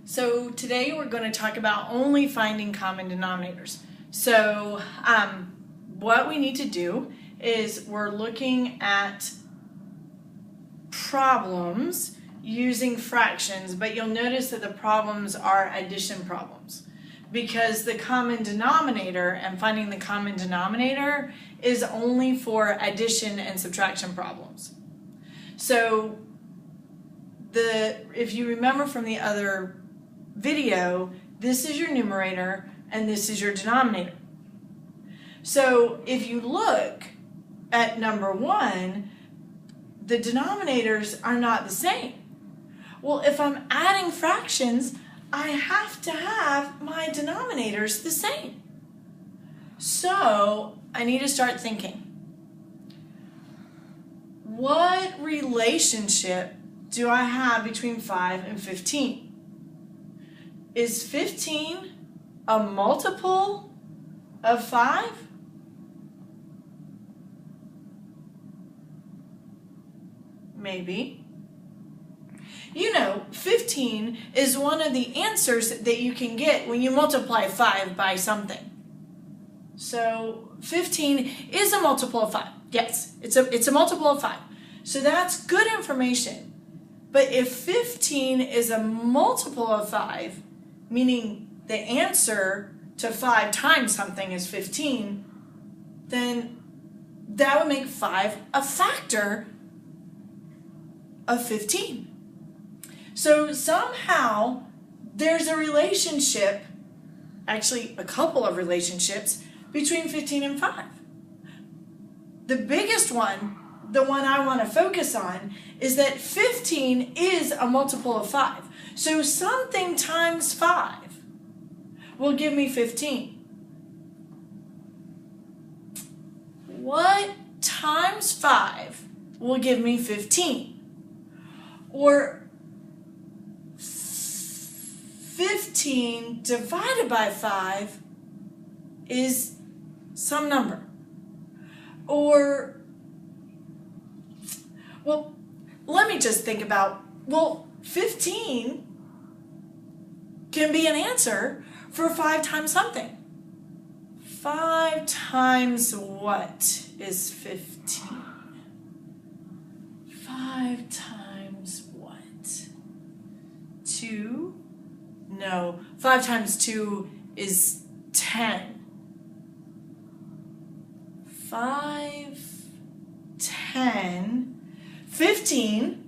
So today we're going to talk about only finding common denominators. So what we need to do is we're looking at problems using fractions, but you'll notice that the problems are addition problems because the common denominator and finding the common denominator is only for addition and subtraction problems. So if you remember from the other video, this is your numerator and this is your denominator. So if you look at number 1, the denominators are not the same. Well, if I'm adding fractions, I have to have my denominators the same. So I need to start thinking, what relationship do I have between 5 and 15? Is 15 a multiple of 5? Maybe. You know, 15 is one of the answers that you can get when you multiply 5 by something. So 15 is a multiple of 5. Yes, it's a multiple of 5. So that's good information. But if 15 is a multiple of 5, meaning the answer to 5 times something is 15, then that would make 5 a factor of 15. So somehow there's a relationship, actually a couple of relationships, between 15 and 5. The biggest one, the one I want to focus on, is that 15 is a multiple of 5. So something times 5 will give me 15. What times 5 will give me 15? Or 15 divided by 5 is some number. Or, well, let me just think about, 15 can be an answer for 5 times something. 5 times what is 15? 5 times what? 2? No, 5 times 2 is 10. 5, 10, 15.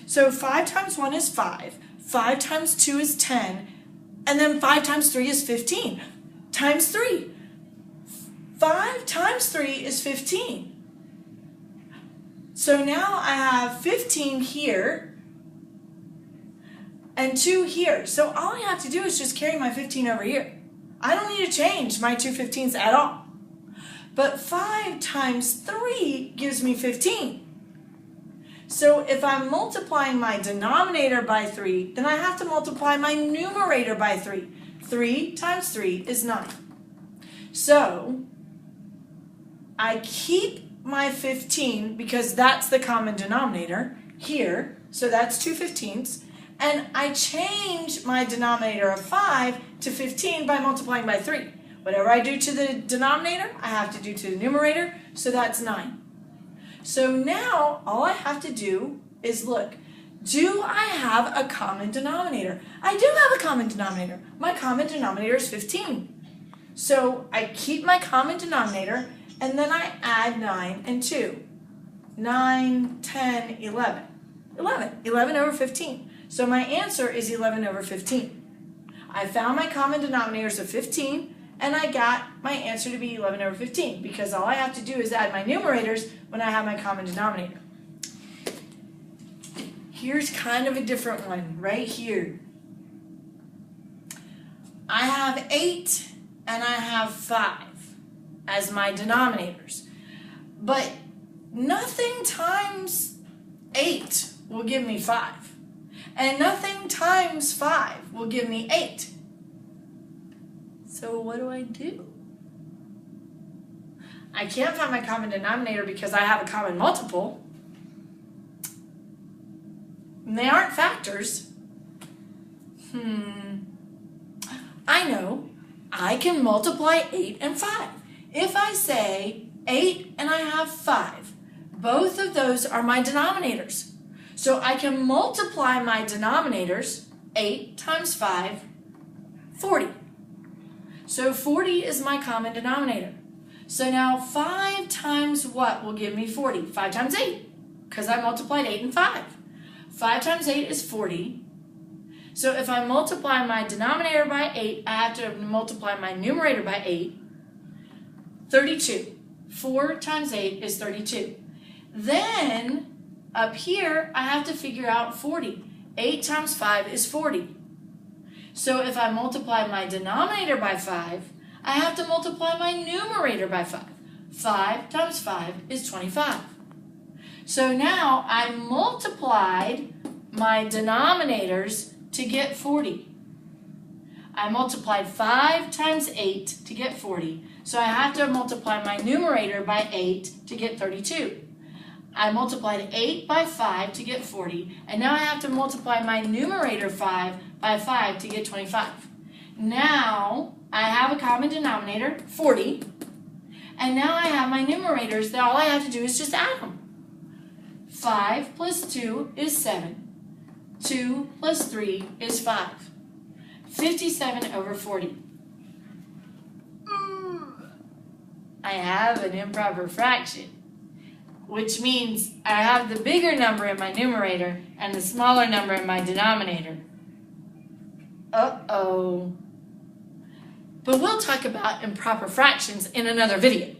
So 5 times 1 is 5. 5 times 2 is 10. And then 5 times 3 is 15. Times 3. 5 times 3 is 15. So now I have 15 here and 2 here. So all I have to do is just carry my 15 over here. I don't need to change my 2 15s at all. But 5 times 3 gives me 15. So if I'm multiplying my denominator by 3, then I have to multiply my numerator by 3. 3 times 3 is 9. So I keep my 15 because that's the common denominator here. So that's 2 15ths. And I change my denominator of 5 to 15 by multiplying by 3. Whatever I do to the denominator, I have to do to the numerator. So that's 9. So now all I have to do is look, do I have a common denominator? I do have a common denominator. My common denominator is 15. So I keep my common denominator and then I add 9 and 2. 9, 10, 11. 11 over 15. So my answer is 11 over 15. I found my common denominators of 15 and I got my answer to be 11 over 15 because all I have to do is add my numerators when I have my common denominator. Here's kind of a different one right here. I have 8 and I have 5 as my denominators. But nothing times 8 will give me 5. And nothing times 5 will give me 8. So what do? I can't find my common denominator because I have a common multiple. And they aren't factors. I know. I can multiply 8 and 5. If I say 8 and I have 5, both of those are my denominators. So I can multiply my denominators, 8 times 5, 40. So 40 is my common denominator. So now 5 times what will give me 40? 5 times 8, because I multiplied 8 and 5. 5 times 8 is 40. So if I multiply my denominator by 8, I have to multiply my numerator by 8. 32. 4 times 8 is 32. Then, up here, I have to figure out 40. 8 times 5 is 40. So if I multiply my denominator by 5, I have to multiply my numerator by 5. 5 times 5 is 25. So now I multiplied my denominators to get 40. I multiplied 5 times 8 to get 40. So I have to multiply my numerator by 8 to get 32. I multiplied 8 by 5 to get 40. And now I have to multiply my numerator 5 by 5 to get 25. Now I have a common denominator, 40. And now I have my numerators that all I have to do is just add them. 5 plus 2 is 7. 2 plus 3 is 5. 57 over 40. I have an improper fraction, which means I have the bigger number in my numerator and the smaller number in my denominator. Uh-oh. But we'll talk about improper fractions in another video.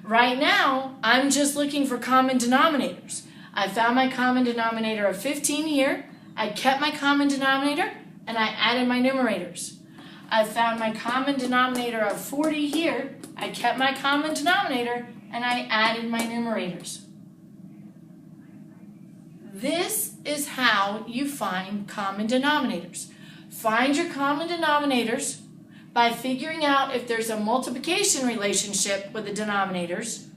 Right now, I'm just looking for common denominators. I found my common denominator of 15 here. I kept my common denominator, and I added my numerators. I found my common denominator of 40 here. I kept my common denominator, and I added my numerators. This is how you find common denominators. Find your common denominators by figuring out if there's a multiplication relationship with the denominators.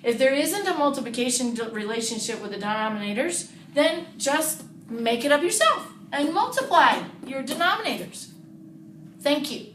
If there isn't a multiplication relationship with the denominators, then just make it up yourself and multiply your denominators. Thank you.